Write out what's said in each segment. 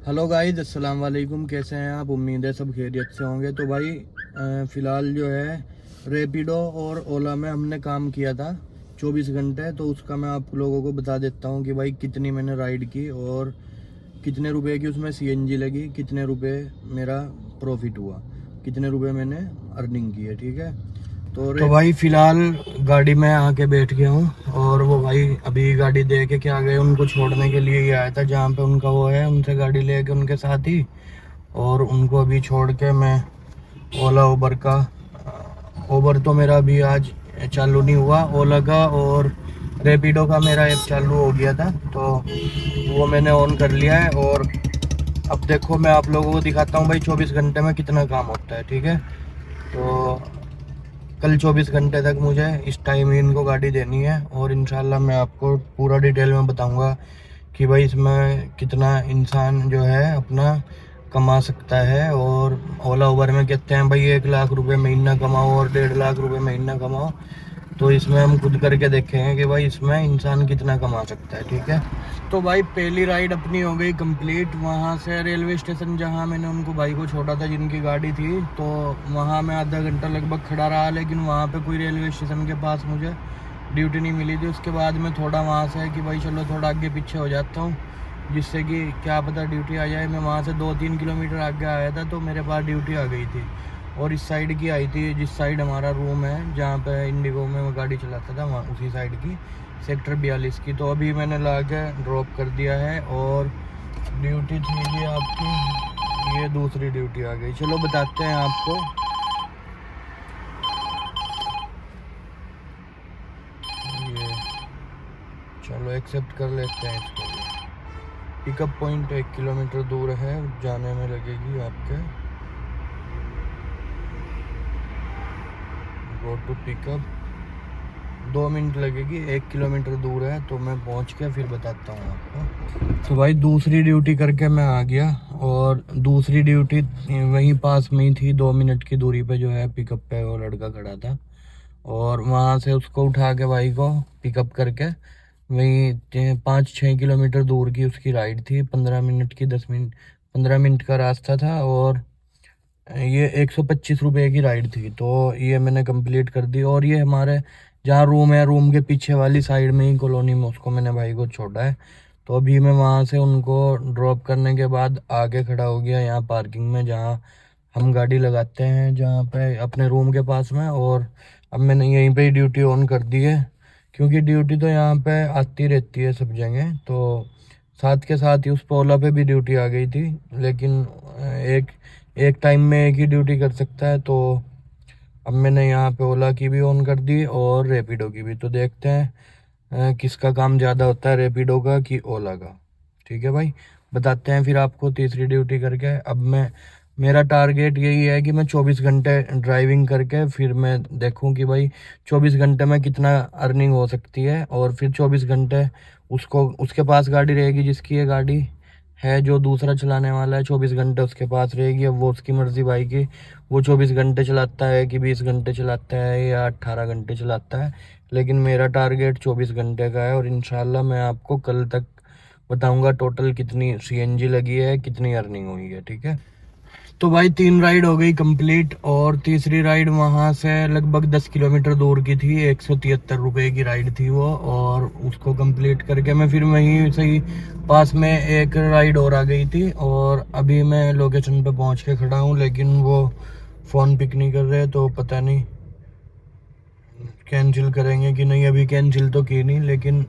Hello guys, अस्सलाम वालेकुम। कैसे हैं आप? उम्मीद है सब खैरियत से होंगे। तो भाई फ़िलहाल जो है रैपिडो और ओला में हमने काम किया था 24 घंटे। तो उसका मैं आप लोगों को बता देता हूँ कि भाई कितनी मैंने राइड की और कितने रुपए की उसमें सीएनजी लगी, कितने रुपए मेरा प्रॉफिट हुआ, कितने रुपए मैंने अर्निंग की है। ठीक है। तो भाई फ़िलहाल गाड़ी में आके बैठ गया हूँ और वो भाई अभी गाड़ी दे के क्या गए, उनको छोड़ने के लिए ही आया था जहाँ पे उनका वो है, उनसे गाड़ी लेके उनके साथ ही। और उनको अभी छोड़ के मैं ओला उबर का उबर तो मेरा अभी आज चालू नहीं हुआ, ओला का और रैपिडो का मेरा ऐप चालू हो गया था, तो वो मैंने ऑन कर लिया है। और अब देखो मैं आप लोगों को दिखाता हूँ भाई 24 घंटे में कितना काम होता है। ठीक है। तो कल 24 घंटे तक मुझे इस टाइम ही इनको गाड़ी देनी है और इंशाल्लाह मैं आपको पूरा डिटेल में बताऊंगा कि भाई इसमें कितना इंसान जो है अपना कमा सकता है। और ओला उबर में कहते हैं भाई 1 लाख रुपए महीना कमाओ और 1.5 लाख रुपए महीना कमाओ, तो इसमें हम खुद करके देखेंगे कि भाई इसमें इंसान कितना कमा सकता है। ठीक है। तो भाई पहली राइड अपनी हो गई कंप्लीट। वहाँ से रेलवे स्टेशन जहाँ मैंने उनको भाई को छोड़ा था जिनकी गाड़ी थी, तो वहाँ मैं आधा घंटा लगभग खड़ा रहा, लेकिन वहाँ पे कोई रेलवे स्टेशन के पास मुझे ड्यूटी नहीं मिली थी। उसके बाद मैं थोड़ा वहाँ से कि भाई चलो थोड़ा आगे पीछे हो जाता हूँ, जिससे कि क्या पता ड्यूटी आ जाए। मैं वहाँ से 2-3 किलोमीटर आगे आया था तो मेरे पास ड्यूटी आ गई थी। और इस साइड की आई थी, जिस साइड हमारा रूम है जहाँ पे इंडिगो में मैं गाड़ी चलाता था, वहाँ उसी साइड की सेक्टर 42 की। तो अभी मैंने ला के ड्रॉप कर दिया है और ड्यूटी थी ये आपकी, ये दूसरी ड्यूटी आ गई। चलो बताते हैं आपको। ये चलो एक्सेप्ट कर लेते हैं इसको भी। पिकअप पॉइंट 1 किलोमीटर दूर है, जाने में लगेगी आपके गो टू पिकअप 2 मिनट लगेगी। 1 किलोमीटर दूर है, तो मैं पहुंच के फिर बताता हूँ आपको। तो भाई दूसरी ड्यूटी करके मैं आ गया और दूसरी ड्यूटी वहीं पास में ही थी, 2 मिनट की दूरी पे जो है पिकअप पे वो लड़का खड़ा था। और वहाँ से उसको उठा के भाई को पिकअप करके वहीं 5-6 किलोमीटर दूर की उसकी राइड थी। 15 मिनट की 10 मिनट 15 मिनट का रास्ता था और ये 125 रुपये की राइड थी। तो ये मैंने कंप्लीट कर दी। और ये हमारे जहाँ रूम है, रूम के पीछे वाली साइड में ही कॉलोनी में उसको मैंने भाई को छोड़ा है। तो अभी मैं वहाँ से उनको ड्रॉप करने के बाद आगे खड़ा हो गया यहाँ पार्किंग में, जहाँ हम गाड़ी लगाते हैं, जहाँ पे अपने रूम के पास में। और अब मैंने यहीं पे ही ड्यूटी ऑन कर दी है, क्योंकि ड्यूटी तो यहाँ पे आती रहती है सब जगह। तो साथ के साथ ही उस पोला पे भी ड्यूटी आ गई थी, लेकिन एक एक टाइम में एक ही ड्यूटी कर सकता है। तो अब मैंने यहाँ पे ओला की भी ऑन कर दी और रैपिडो की भी। तो देखते हैं किसका काम ज़्यादा होता है, रैपिडो का कि ओला का। ठीक है भाई, बताते हैं फिर आपको तीसरी ड्यूटी करके। अब मैं मेरा टारगेट यही है कि मैं 24 घंटे ड्राइविंग करके फिर मैं देखूं कि भाई 24 घंटे में कितना अर्निंग हो सकती है। और फिर 24 घंटे उसको उसके पास गाड़ी रहेगी, जिसकी ये गाड़ी है जो दूसरा चलाने वाला है, 24 घंटे उसके पास रहेगी। अब वो उसकी मर्जी भाई की, वो 24 घंटे चलाता है कि 20 घंटे चलाता है या 18 घंटे चलाता है। लेकिन मेरा टारगेट 24 घंटे का है और इंशाल्लाह मैं आपको कल तक बताऊंगा टोटल कितनी सीएनजी लगी है, कितनी अर्निंग हुई है। ठीक है। तो भाई 3 राइड हो गई कंप्लीट और तीसरी राइड वहाँ से लगभग 10 किलोमीटर दूर की थी। 173 रुपये की राइड थी वो, और उसको कंप्लीट करके मैं फिर वहीं से ही पास में एक राइड और आ गई थी। और अभी मैं लोकेशन पे पहुँच के खड़ा हूँ, लेकिन वो फ़ोन पिक नहीं कर रहे, तो पता नहीं कैंसिल करेंगे कि नहीं। अभी कैंसिल तो की नहीं, लेकिन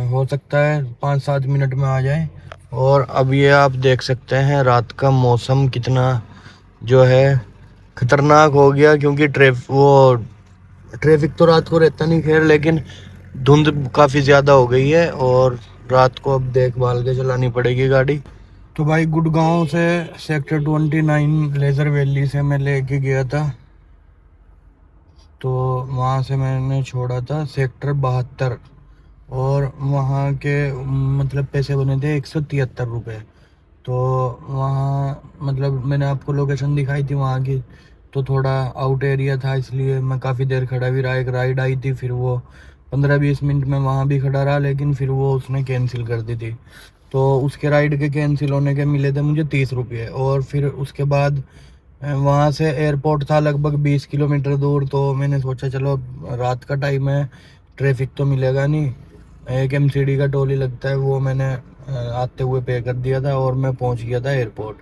हो सकता है 5-7 मिनट में आ जाए। और अब ये आप देख सकते हैं रात का मौसम कितना जो है खतरनाक हो गया, क्योंकि ट्रैफिक तो रात को रहता नहीं खैर, लेकिन धुंध काफ़ी ज़्यादा हो गई है और रात को अब देखभाल के चलानी पड़ेगी गाड़ी। तो भाई गुड़गांव से सेक्टर 29 लेज़र वैली से मैं लेके गया था, तो वहाँ से मैंने छोड़ा था सेक्टर 72 और वहाँ के मतलब पैसे बने थे 173 रुपये। तो वहाँ मतलब मैंने आपको लोकेशन दिखाई थी वहाँ की, तो थोड़ा आउट एरिया था, इसलिए मैं काफ़ी देर खड़ा भी रहा। एक राइड आई थी, फिर वो 15-20 मिनट में वहाँ भी खड़ा रहा, लेकिन फिर वो उसने कैंसिल कर दी थी। तो उसके राइड के कैंसिल होने के मिले थे मुझे 30 रुपये। और फिर उसके बाद वहाँ से एयरपोर्ट था लगभग 20 किलोमीटर दूर। तो मैंने सोचा चलो रात का टाइम है, ट्रैफिक तो मिलेगा नहीं, एक एमसीडी का टोल ही लगता है, वो मैंने आते हुए पे कर दिया था और मैं पहुँच गया था एयरपोर्ट।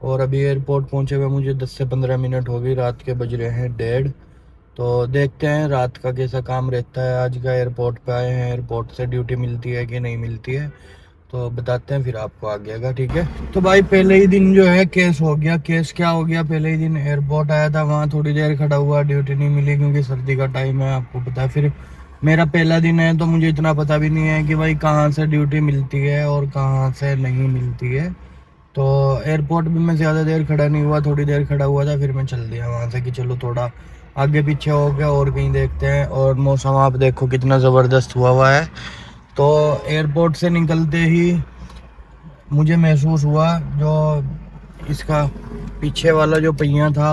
और अभी एयरपोर्ट पहुँचे हुए मुझे 10 से 15 मिनट हो गई, रात के बज रहे हैं 1:30। तो देखते हैं रात का कैसा काम रहता है। आज का एयरपोर्ट पे आए हैं, एयरपोर्ट से ड्यूटी मिलती है कि नहीं मिलती है तो बताते हैं फिर आपको आगे का, ठीक है। तो भाई पहले ही दिन जो है केस हो गया। केस क्या हो गया, पहले ही दिन एयरपोर्ट आया था, वहाँ थोड़ी देर खड़ा हुआ, ड्यूटी नहीं मिली क्योंकि सर्दी का टाइम है, आपको पता है। फिर मेरा पहला दिन है तो मुझे इतना पता भी नहीं है कि भाई कहाँ से ड्यूटी मिलती है और कहाँ से नहीं मिलती है। तो एयरपोर्ट भी मैं ज़्यादा देर खड़ा नहीं हुआ, थोड़ी देर खड़ा हुआ था, फिर मैं चल दिया वहाँ से कि चलो थोड़ा आगे पीछे हो गया और कहीं देखते हैं। और मौसम आप देखो कितना ज़बरदस्त हुआ है। तो एयरपोर्ट से निकलते ही मुझे महसूस हुआ जो इसका पीछे वाला जो पहिया था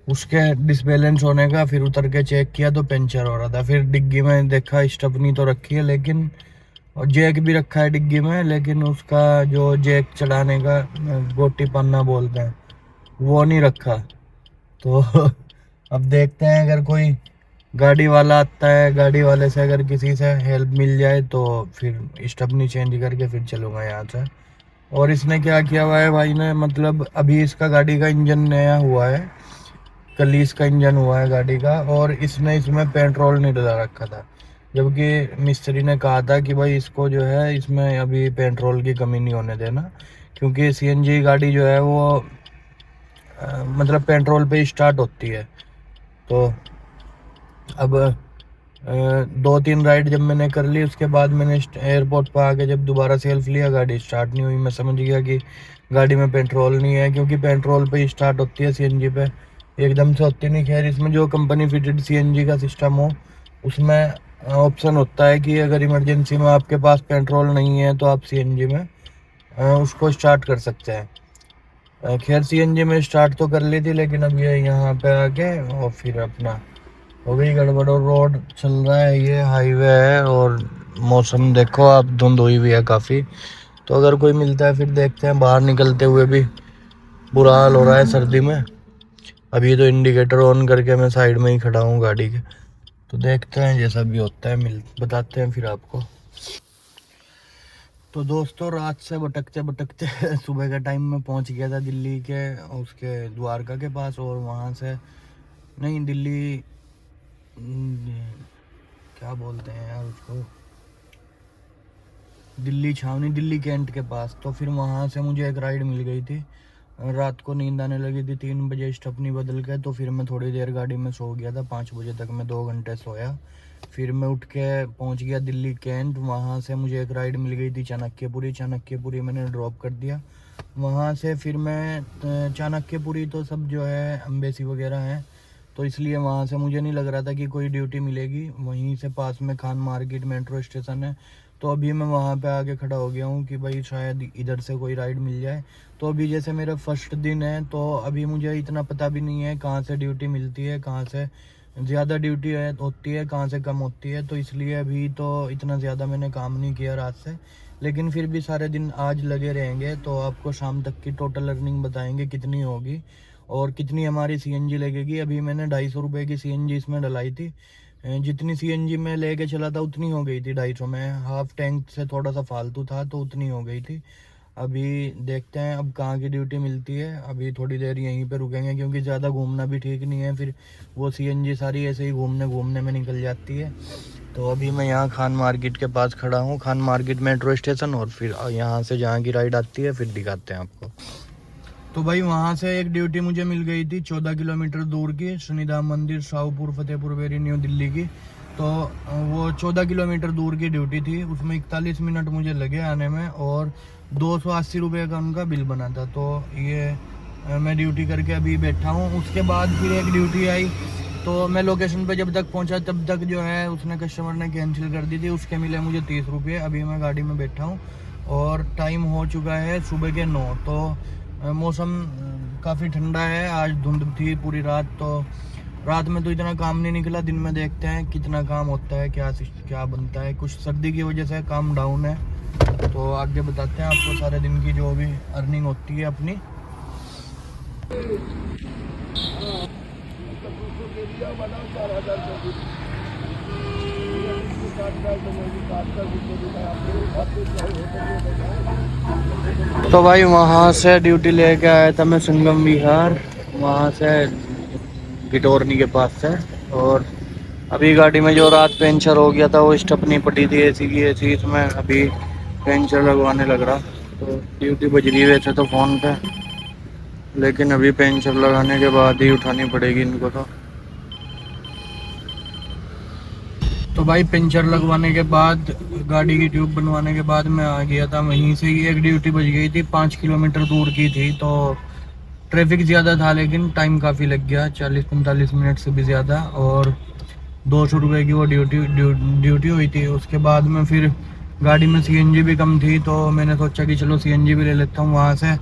उसके डिसबैलेंस होने का। फिर उतर के चेक किया तो पंचर हो रहा था। फिर डिग्गी में देखा, स्टपनी तो रखी है लेकिन, और जैक भी रखा है डिग्गी में, लेकिन उसका जो जैक चढ़ाने का गोटी पन्ना बोलते हैं वो नहीं रखा। तो अब देखते हैं अगर कोई गाड़ी वाला आता है, गाड़ी वाले से अगर किसी से हेल्प मिल जाए तो फिर स्टपनी चेंज करके फिर चलूँगा यहाँ से। और इसने क्या किया हुआ है भाई ने, मतलब अभी इसका गाड़ी का इंजन नया हुआ है, कल ही इसका इंजन हुआ है गाड़ी का, और इसने इसमें पेट्रोल नहीं डला रखा था। जबकि मिस्त्री ने कहा था कि भाई इसको जो है इसमें अभी पेट्रोल की कमी नहीं होने देना, क्योंकि सीएनजी गाड़ी जो है वो मतलब पेट्रोल पे स्टार्ट होती है। तो अब 2-3 राइड जब मैंने कर ली उसके बाद मैंने एयरपोर्ट पर आके जब दोबारा सेल्फ लिया, गाड़ी स्टार्ट नहीं हुई। मैं समझ गया कि गाड़ी में पेट्रोल नहीं है, क्योंकि पेट्रोल पे स्टार्ट होती है, सीएनजी पे एकदम से होती नहीं। खैर इसमें जो कंपनी फिटेड सीएनजी का सिस्टम हो उसमें ऑप्शन होता है कि अगर इमरजेंसी में आपके पास पेट्रोल नहीं है तो आप सीएनजी में उसको स्टार्ट कर सकते हैं। खैर सीएनजी में स्टार्ट तो कर ली थी, लेकिन अब ये यहाँ पे आके और फिर अपना हो गई गड़बड़। और रोड चल रहा है, ये हाईवे है, और मौसम देखो आप, धुंध हुई हुई है काफ़ी। तो अगर कोई मिलता है फिर देखते हैं। बाहर निकलते हुए भी बुरा हाल हो रहा है सर्दी में। अभी तो इंडिकेटर ऑन करके मैं साइड में ही खड़ा हूँ गाड़ी के। तो देखते हैं जैसा भी होता है, बताते हैं फिर आपको। तो दोस्तों रात से भटकते भटकते सुबह के टाइम में पहुंच गया था दिल्ली के उसके द्वारका के पास। और वहां से नहीं, दिल्ली क्या बोलते हैं यार उसको, दिल्ली छावनी, दिल्ली कैंट के पास। तो फिर वहाँ से मुझे एक राइड मिल गई थी। रात को नींद आने लगी थी, 3 बजे स्टपनी बदल के। तो फिर मैं थोड़ी देर गाड़ी में सो गया था, 5 बजे तक मैं 2 घंटे सोया। फिर मैं उठ के पहुँच गया दिल्ली कैंट। वहाँ से मुझे एक राइड मिल गई थी चाणक्यपुरी। चाणक्यपुरी मैंने ड्रॉप कर दिया। वहाँ से फिर मैं चाणक्यपुरी तो सब जो है अम्बेसी वगैरह हैं, तो इसलिए वहाँ से मुझे नहीं लग रहा था कि कोई ड्यूटी मिलेगी। वहीं से पास में खान मार्केट मेट्रो स्टेशन है, तो अभी मैं वहाँ पे आके खड़ा हो गया हूँ कि भाई शायद इधर से कोई राइड मिल जाए। तो अभी जैसे मेरा फर्स्ट दिन है तो अभी मुझे इतना पता भी नहीं है कहाँ से ड्यूटी मिलती है, कहाँ से ज़्यादा ड्यूटी होती है, कहाँ से कम होती है। तो इसलिए अभी तो इतना ज़्यादा मैंने काम नहीं किया रात से, लेकिन फिर भी सारे दिन आज लगे रहेंगे। तो आपको शाम तक की टोटल अर्निंग बताएंगे कितनी होगी और कितनी हमारी सीएनजी लगेगी। अभी मैंने 250 रुपये की सीएनजी इसमें डलाई थी। जितनी सीएनजी में लेके चला था उतनी हो गई थी 250 में। हाफ टैंक से थोड़ा सा फालतू था तो उतनी हो गई थी। अभी देखते हैं अब कहाँ की ड्यूटी मिलती है। अभी थोड़ी देर यहीं पे रुकेंगे क्योंकि ज़्यादा घूमना भी ठीक नहीं है, फिर वो सीएनजी सारी ऐसे ही घूमने घूमने में निकल जाती है। तो अभी मैं यहाँ खान मार्केट के पास खड़ा हूँ, खान मार्केट मेट्रो स्टेशन। और फिर यहाँ से जहाँ की राइड आती है फिर दिखाते हैं आपको। तो भाई वहाँ से एक ड्यूटी मुझे मिल गई थी 14 किलोमीटर दूर की, शनिधाम मंदिर, शाहपुर, फतेहपुर वेरी, न्यू दिल्ली की। तो वो 14 किलोमीटर दूर की ड्यूटी थी, उसमें 41 मिनट मुझे लगे आने में और 280 रुपये का उनका बिल बना था। तो ये मैं ड्यूटी करके अभी बैठा हूँ। उसके बाद फिर एक ड्यूटी आई, तो मैं लोकेशन पे जब तक पहुँचा तब तक जो है उसने कस्टमर ने कैंसिल कर दी थी। उसके मिले मुझे 30 रुपये। अभी मैं गाड़ी में बैठा हूँ और टाइम हो चुका है सुबह के 9। तो मौसम काफ़ी ठंडा है, आज धुंध थी पूरी रात। तो रात में तो इतना काम नहीं निकला, दिन में देखते हैं कितना काम होता है, क्या बनता है। कुछ सर्दी की वजह से काम डाउन है, तो आगे बताते हैं आपको सारे दिन की जो भी अर्निंग होती है अपनी। तो भाई वहाँ से ड्यूटी लेके आया था मैं संगम विहार, वहाँ से गिटोरनी के पास से। और अभी गाड़ी में जो रात पंचर हो गया था वो स्टपनी पटी थी एसी की, एसी इसमें अभी पंचर लगवाने लग रहा। तो ड्यूटी बज रही वैसे तो फ़ोन पे, लेकिन अभी पंचर लगाने के बाद ही उठानी पड़ेगी इनको। तो भाई पंचर लगवाने के बाद, गाड़ी की ट्यूब बनवाने के बाद मैं आ गया था। वहीं से ही एक ड्यूटी बज गई थी, 5 किलोमीटर दूर की थी। तो ट्रैफिक ज़्यादा था लेकिन टाइम काफ़ी लग गया, 40-45 मिनट से भी ज़्यादा। और 200 रुपये की वो ड्यूटी हुई थी। उसके बाद में फिर गाड़ी में सीएनजी भी कम थी, तो मैंने सोचा कि चलो सीएनजी भी ले लेता हूँ। वहाँ से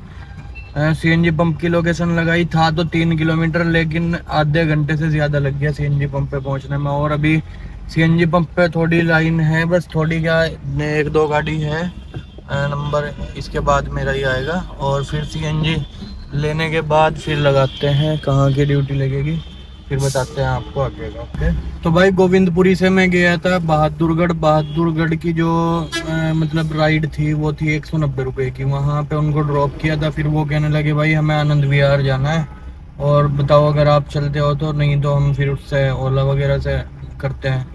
सीएनजी पंप की लोकेशन लगाई था तो 3 किलोमीटर, लेकिन आधे घंटे से ज़्यादा लग गया सीएनजी पंप पे पहुँचने में। और अभी सीएनजी पंप पे थोड़ी लाइन है, बस थोड़ी क्या, 1-2 गाड़ी है नंबर, इसके बाद मेरा ही आएगा। और फिर सीएनजी लेने के बाद फिर लगाते हैं कहाँ की ड्यूटी लगेगी, फिर बताते हैं आपको आगे का। ओके। तो भाई गोविंदपुरी से मैं गया था बहादुरगढ़। बहादुरगढ़ की जो मतलब राइड थी वो थी 190 रुपये की। वहाँ पे उनको ड्रॉप किया था, फिर वो कहने लगे भाई हमें आनंद विहार जाना है और बताओ अगर आप चलते हो तो, नहीं तो हम फिर उससे ओला वगैरह से करते हैं।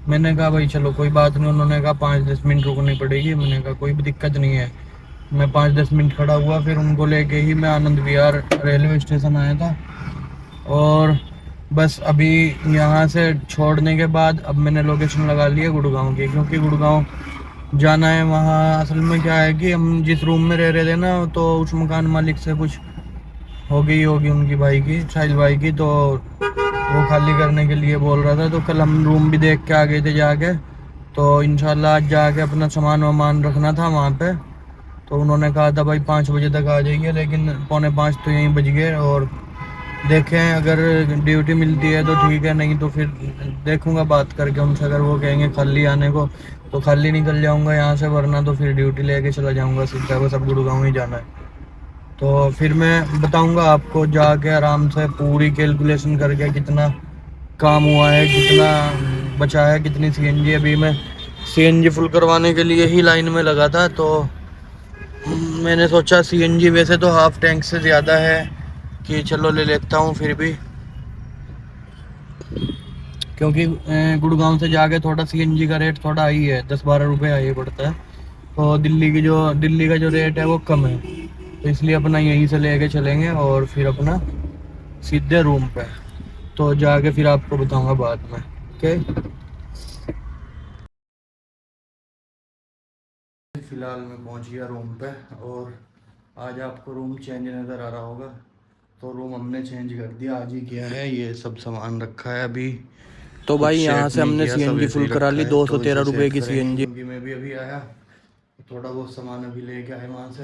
मैंने कहा भाई चलो कोई बात नहीं। उन्होंने कहा 5-10 मिनट रुकनी पड़ेगी। मैंने कहा कोई भी दिक्कत नहीं है। मैं 5-10 मिनट खड़ा हुआ, फिर उनको लेके ही मैं आनंद विहार रेलवे स्टेशन आया था। और बस अभी यहाँ से छोड़ने के बाद अब मैंने लोकेशन लगा ली है गुड़गांव की, क्योंकि गुड़गांव जाना है। वहाँ असल में क्या है कि हम जिस रूम में रह रहे थे ना, तो उस मकान मालिक से कुछ हो गई होगी उनकी भाई की, साहिल भाई की, तो वो खाली करने के लिए बोल रहा था। तो कल हम रूम भी देख के आ गए थे जाके। तो इंशाल्लाह आज जाके अपना सामान वामान रखना था वहाँ पे। तो उन्होंने कहा था भाई 5 बजे तक आ जाइए, लेकिन 4:45 तो यहीं बज गए। और देखें अगर ड्यूटी मिलती है तो ठीक है, नहीं तो फिर देखूंगा बात करके उनसे। अगर वो कहेंगे खाली आने को तो खाली निकल जाऊंगा यहाँ से, वरना तो फिर ड्यूटी लेके चला जाऊंगा सीधा, बस अब गुड़गांव ही जाना है। तो फिर मैं बताऊंगा आपको जाके आराम से पूरी कैलकुलेशन करके कितना काम हुआ है, कितना बचा है, कितनी सीएनजी। अभी मैं सीएनजी फुल करवाने के लिए ही लाइन में लगा था। तो मैंने सोचा सीएनजी वैसे तो हाफ टैंक से ज़्यादा है कि चलो ले लेता हूँ फिर भी, क्योंकि गुड़गांव से जाके थोड़ा सीएनजी का रेट थोड़ा हाई है, 10-12 रुपये हाई पड़ता है। तो दिल्ली का जो रेट है वो कम है, तो इसलिए अपना यहीं से लेके चलेंगे और फिर अपना सीधे रूम पे। तो जाके फिर आपको बताऊंगा बाद में। ओके। फिलहाल मैं पहुंच गया रूम पे, और आज आपको रूम चेंज नज़र आ रहा होगा। तो रूम हमने चेंज कर दिया, आज ही किया है। ये सब सामान रखा है अभी। तो भाई यहाँ से हमने सीएनजी फुल करा ली, 213 रुपये की सीएनजी। क्योंकि मैं भी अभी आया, थोड़ा बहुत सामान अभी लेके आए वहाँ से।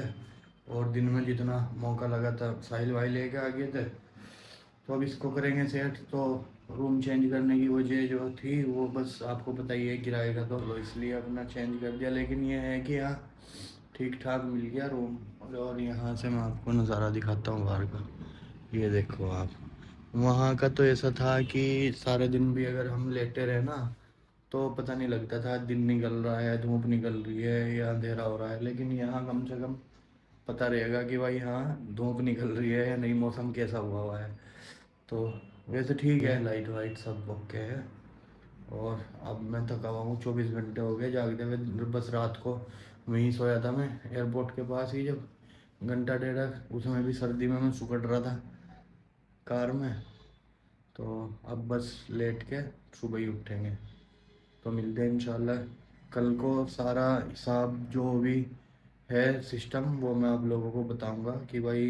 और दिन में जितना मौका लगा था साहिल भाई लेके आ गए थे, तो अब इसको करेंगे सेट। तो रूम चेंज करने की वजह जो थी वो बस आपको पता ही है, किराए का, तो इसलिए अपना चेंज कर दिया। लेकिन ये है कि हाँ ठीक ठाक मिल गया रूम। और यहाँ से मैं आपको नज़ारा दिखाता हूँ बाहर का। ये देखो आप, वहाँ का तो ऐसा था कि सारे दिन भी अगर हम लेटे रहे ना तो पता नहीं लगता था दिन निकल रहा है, धूप निकल रही है या अंधेरा हो रहा है। लेकिन यहाँ कम से कम पता रहेगा कि भाई हाँ धूप निकल रही है या नहीं, मौसम कैसा हुआ है। तो वैसे ठीक है, लाइट वाइट सब ओके है। और अब मैं थका हुआ हूँ, 24 घंटे हो गए जागते हुए। बस रात को वहीं सोया था मैं एयरपोर्ट के पास ही, जब घंटा 1.5, उसमें भी सर्दी में मैं सुकड़ रहा था कार में। तो अब बस लेट के सुबह ही उठेंगे। तो मिलते हैं इंशाल्लाह कल को। सारा हिसाब जो भी है सिस्टम वो मैं आप लोगों को बताऊंगा कि भाई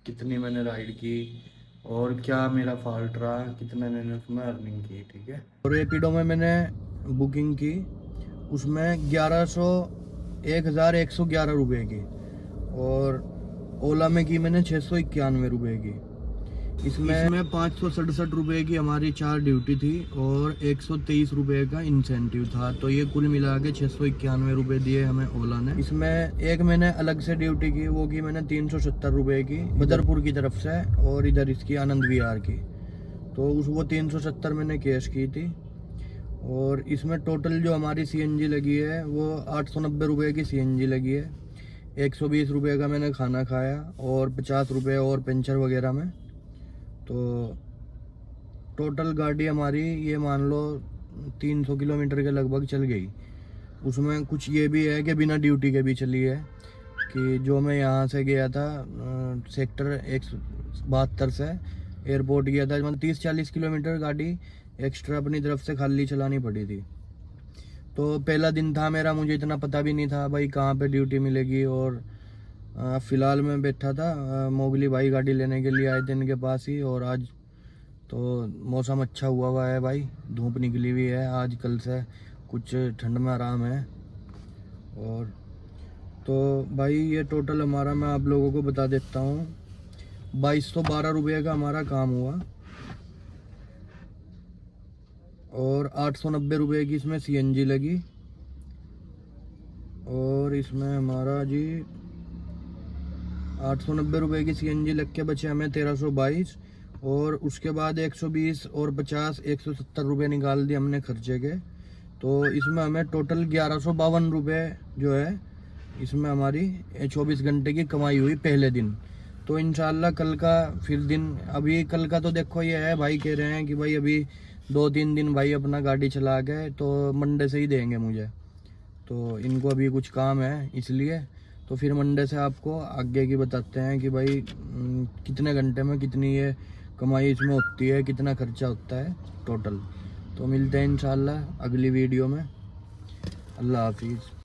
कितनी मैंने राइड की और क्या मेरा फॉल्ट रहा, कितने मैंने उसमें अर्निंग की। ठीक है। और रैपिडो में मैंने बुकिंग की, उसमें 1111 रुपये की। और ओला में की मैंने 691 रुपये की। इसमें 567 रुपये की हमारी 4 ड्यूटी थी और 123 रुपये का इंसेंटिव था, तो ये कुल मिला के 691 रुपये दिए हमें ओला ने। इसमें एक मैंने अलग से ड्यूटी की, वो की मैंने 370 रुपये की बदरपुर की तरफ से और इधर इसकी आनंद विहार की, तो वो 370 मैंने कैश की थी। और इसमें टोटल जो हमारी सीएनजी लगी है वो 890 रुपये की सीएनजी लगी है। 120 रुपये का मैंने खाना खाया और 50 रुपये और पंचर वगैरह में, तो टोटल गाड़ी हमारी ये मान लो 300 किलोमीटर के लगभग चल गई। उसमें कुछ ये भी है कि बिना ड्यूटी के भी चली है, कि जो मैं यहाँ से गया था सेक्टर 172 से एयरपोर्ट गया था, मतलब 30-40 किलोमीटर गाड़ी एक्स्ट्रा अपनी तरफ से खाली चलानी पड़ी थी। तो पहला दिन था मेरा, मुझे इतना पता भी नहीं था भाई कहाँ पे ड्यूटी मिलेगी। और फ़िलहाल मैं बैठा था, मोगली भाई गाड़ी लेने के लिए आए थे इनके पास ही, और आज तो मौसम अच्छा हुआ है भाई, धूप निकली हुई है आज, कल से कुछ ठंड में आराम है। और तो भाई ये टोटल हमारा मैं आप लोगों को बता देता हूँ, 2212 रुपये का हमारा काम हुआ और 890 रुपये की इसमें सीएनजी लगी। और इसमें हमारा जी 890 रुपये की सीएनजी लग के बचे हमें 1322, और उसके बाद 120 और 50 170 रुपये निकाल दिए हमने खर्चे के। तो इसमें हमें टोटल 1152 रुपये जो है इसमें हमारी 24 घंटे की कमाई हुई पहले दिन। तो इंशाल्लाह कल का फिर दिन, अभी कल का तो देखो ये है भाई, कह रहे हैं कि भाई अभी 2-3 दिन भाई अपना गाड़ी चला गए तो मंडे से ही देंगे मुझे, तो इनको अभी कुछ काम है इसलिए। तो फिर मंडे से आपको आगे की बताते हैं कि भाई कितने घंटे में कितनी ये कमाई इसमें होती है, कितना खर्चा होता है टोटल। तो मिलते हैं इंशाल्लाह अगली वीडियो में। अल्लाह हाफिज़।